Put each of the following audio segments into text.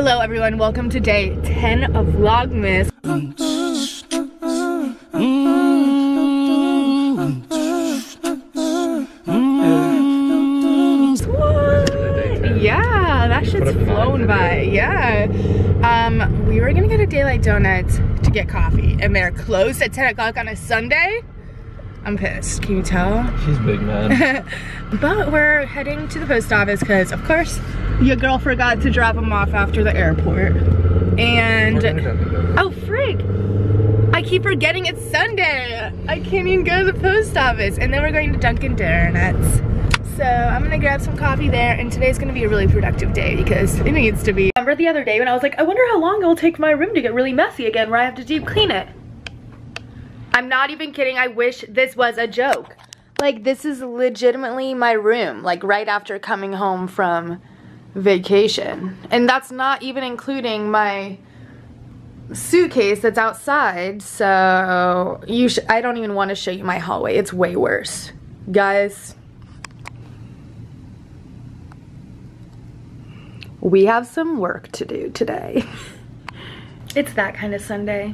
Hello everyone, welcome to day 10 of Vlogmas. What? Yeah, that shit's flown by. Yeah. We were gonna go to Daylight Donuts to get coffee and they're closed at 10 o'clock on a Sunday. I'm pissed, can you tell? She's big, man. But we're heading to the post office because, of course, your girl forgot to drop him off after the airport. And, oh frig, I keep forgetting it's Sunday. I can't even go to the post office. And then we're going to Dunkin' Donuts. So I'm gonna grab some coffee there, and today's gonna be a really productive day because it needs to be. Remember the other day when I was like, I wonder how long it'll take my room to get really messy again where I have to deep clean it. I'm not even kidding, I wish this was a joke. Like, this is legitimately my room, like right after coming home from vacation. And that's not even including my suitcase that's outside, so I don't even want to show you my hallway. It's way worse. Guys, we have some work to do today. It's that kind of Sunday.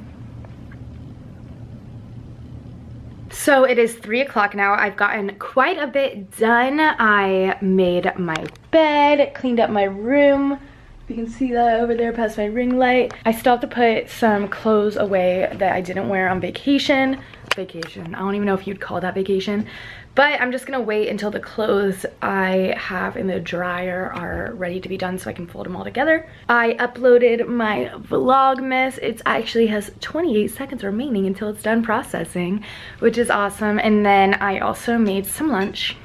So it is 3 o'clock now. I've gotten quite a bit done. I made my bed, cleaned up my room. You can see that over there past my ring light. I still have to put some clothes away that I didn't wear on vacation. I don't even know if you'd call that vacation. But I'm just gonna wait until the clothes I have in the dryer are ready to be done so I can fold them all together. I uploaded my Vlogmas. It actually has 28 seconds remaining until it's done processing, which is awesome. And then I also made some lunch.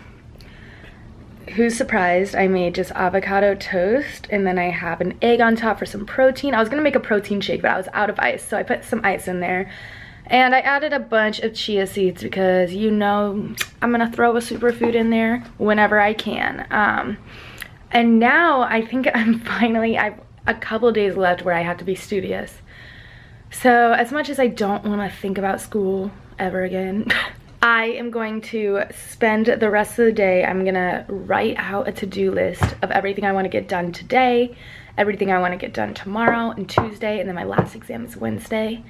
Who's surprised? I made just avocado toast, and then I have an egg on top for some protein. I was gonna make a protein shake, but I was out of ice, so I put some ice in there. And I added a bunch of chia seeds because, you know, I'm gonna throw a superfood in there whenever I can. And now I think I'm finally, I've a couple days left where I have to be studious. So as much as I don't wanna think about school ever again, I am going to spend the rest of the day, I'm gonna write out a to-do list of everything I wanna get done today, everything I wanna get done tomorrow and Tuesday, and then my last exam is Wednesday.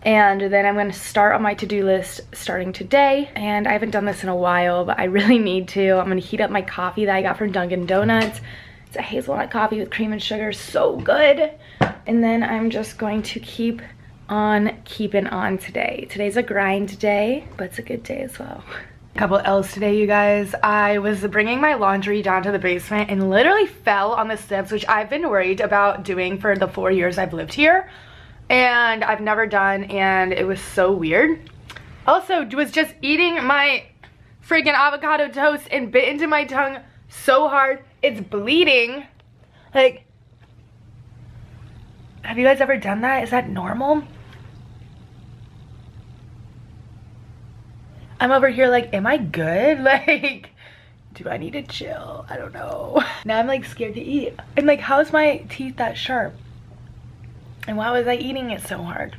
And then I'm going to start on my to-do list starting today. And I haven't done this in a while, but I really need to. I'm going to heat up my coffee that I got from Dunkin' Donuts. It's a hazelnut coffee with cream and sugar, so good. And then I'm just going to keep on keeping on today. Today's a grind day, but it's a good day as well. A couple L's today, you guys. I was bringing my laundry down to the basement and literally fell on the steps, which I've been worried about doing for the 4 years I've lived here. And I've never done, and it was so weird. Also, was just eating my freaking avocado toast and bit into my tongue so hard, it's bleeding. Like, have you guys ever done that? Is that normal? I'm over here like, am I good? Like, do I need to chill? I don't know. Now I'm like scared to eat. And like, how's my teeth that sharp? And why was I eating it so hard?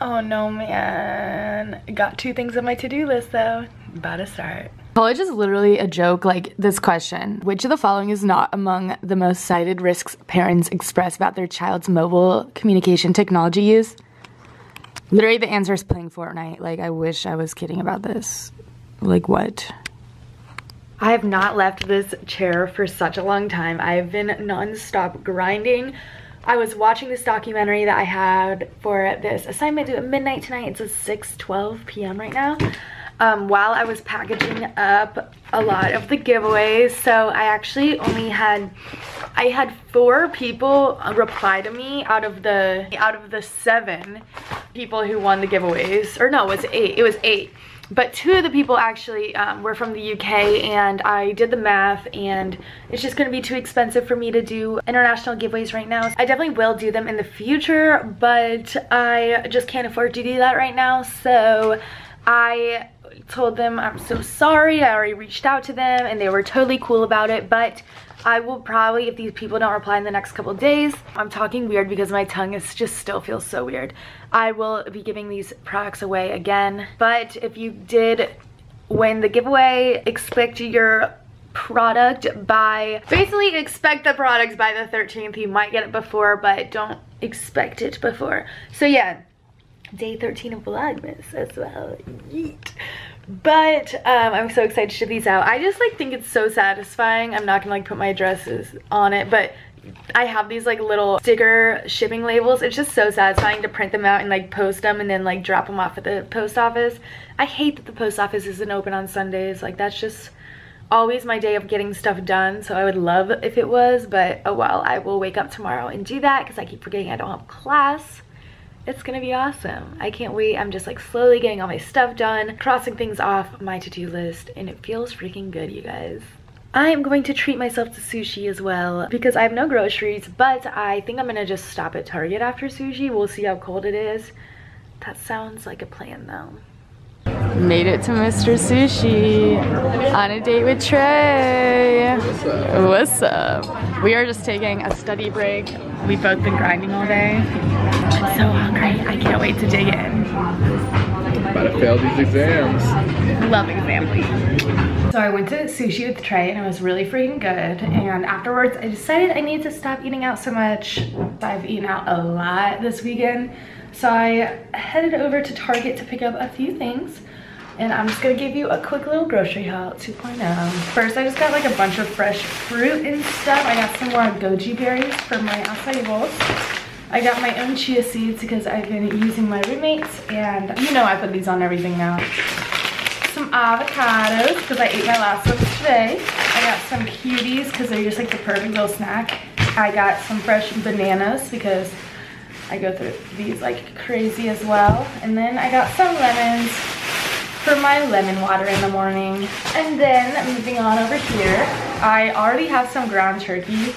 Oh no, man. Got 2 things on my to-do list though. About to start. College is literally a joke, like this question. Which of the following is not among the most cited risks parents express about their child's mobile communication technology use? Literally the answer is playing Fortnite. Like, I wish I was kidding about this. Like, what? I have not left this chair for such a long time. I've been non-stop grinding. I was watching this documentary that I had for this assignment due at midnight tonight. It's at 6:12 p.m. right now. While I was packaging up a lot of the giveaways. So I actually only had, I had 4 people reply to me out of the 7 people who won the giveaways. Or no, it was 8. It was 8. But 2 of the people actually were from the UK, and I did the math, and it's just gonna be too expensive for me to do international giveaways right now. I definitely will do them in the future, but I just can't afford to do that right now. So I told them I'm so sorry. I already reached out to them and they were totally cool about it, but I will probably, if these people don't reply in the next couple days, I'm talking weird because my tongue is just still feels so weird. I will be giving these products away again. But if you did win the giveaway, expect your product by, basically expect the products by the 13th. You might get it before, but don't expect it before. So yeah, day 13 of Vlogmas as well. Yeet. But I'm so excited to ship these out. I just like think it's so satisfying. I'm not gonna like put my addresses on it, but I have these like little sticker shipping labels. It's just so satisfying to print them out and like post them and then like drop them off at the post office. I hate that the post office isn't open on Sundays. Like that's just always my day of getting stuff done, so I would love if it was, but oh well. I will wake up tomorrow and do that because I keep forgetting I don't have class. It's gonna be awesome. I can't wait. I'm just like slowly getting all my stuff done, crossing things off my to-do list, and it feels freaking good, you guys. I am going to treat myself to sushi as well because I have no groceries, but I think I'm gonna just stop at Target after sushi. We'll see how cold it is. That sounds like a plan though. Made it to Mr. Sushi on a date with Trey. What's up? We are just taking a study break. We've both been grinding all day. I'm so hungry. I can't wait to dig in. About to fail these exams. Love exam week. So I went to sushi with Trey and it was really freaking good. And afterwards I decided I need to stop eating out so much. I've eaten out a lot this weekend. So I headed over to Target to pick up a few things. And I'm just gonna give you a quick little grocery haul 2.0. First, I just got like a bunch of fresh fruit and stuff. I got some more goji berries for my acai bowls. I got my own chia seeds because I've been using my roommates, and you know I put these on everything now. Some avocados because I ate my last ones today. I got some cuties because they're just like the perfect little snack. I got some fresh bananas because I go through these like crazy as well. And then I got some lemons for my lemon water in the morning. And then moving on over here, I already have some ground turkey,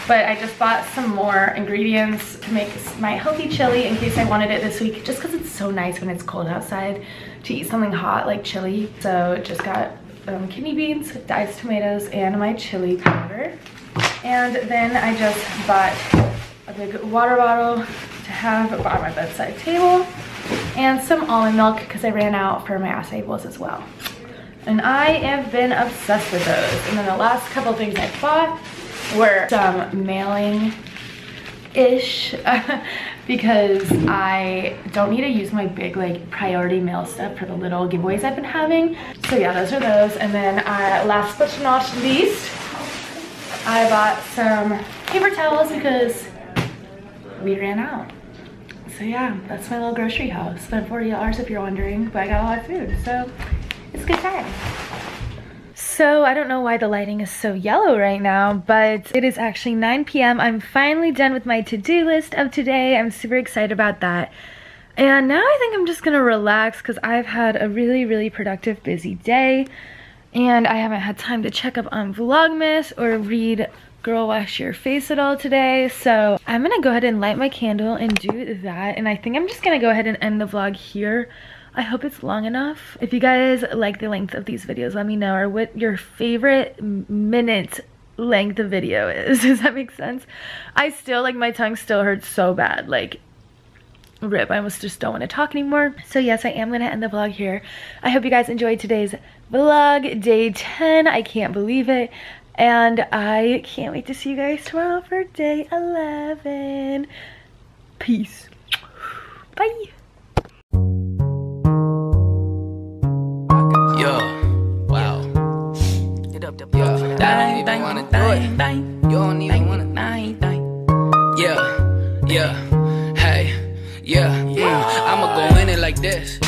but I just bought some more ingredients to make my healthy chili in case I wanted it this week, just because it's so nice when it's cold outside to eat something hot like chili. So just got kidney beans, diced tomatoes, and my chili powder. And then I just bought a big water bottle to have by my bedside table, and some almond milk because I ran out for my acai bowls as well. And I have been obsessed with those. And then the last couple things I bought were some mailing-ish because I don't need to use my big like priority mail stuff for the little giveaways I've been having. So yeah, those are those. And then last but not least, I bought some paper towels because we ran out. So yeah, that's my little grocery haul. Spent $40 if you're wondering, but I got a lot of food, so it's a good time. So I don't know why the lighting is so yellow right now, but it is actually 9 p.m. I'm finally done with my to-do list of today. I'm super excited about that. And now I think I'm just gonna relax because I've had a really, really productive, busy day. And I haven't had time to check up on Vlogmas or read Girl Wash Your Face at all today. So I'm gonna go ahead and light my candle and do that. And I think I'm just gonna go ahead and end the vlog here. I hope it's long enough. If you guys like the length of these videos, let me know, or what your favorite minute length of video is. Does that make sense? I still, like, my tongue still hurts so bad. Like, rip, I almost just don't want to talk anymore. So yes, I am gonna end the vlog here. I hope you guys enjoyed today's vlog, day 10. I can't believe it. And I can't wait to see you guys tomorrow for day 11. Peace. Bye. Yeah, hey, yeah, I'ma go in it like this.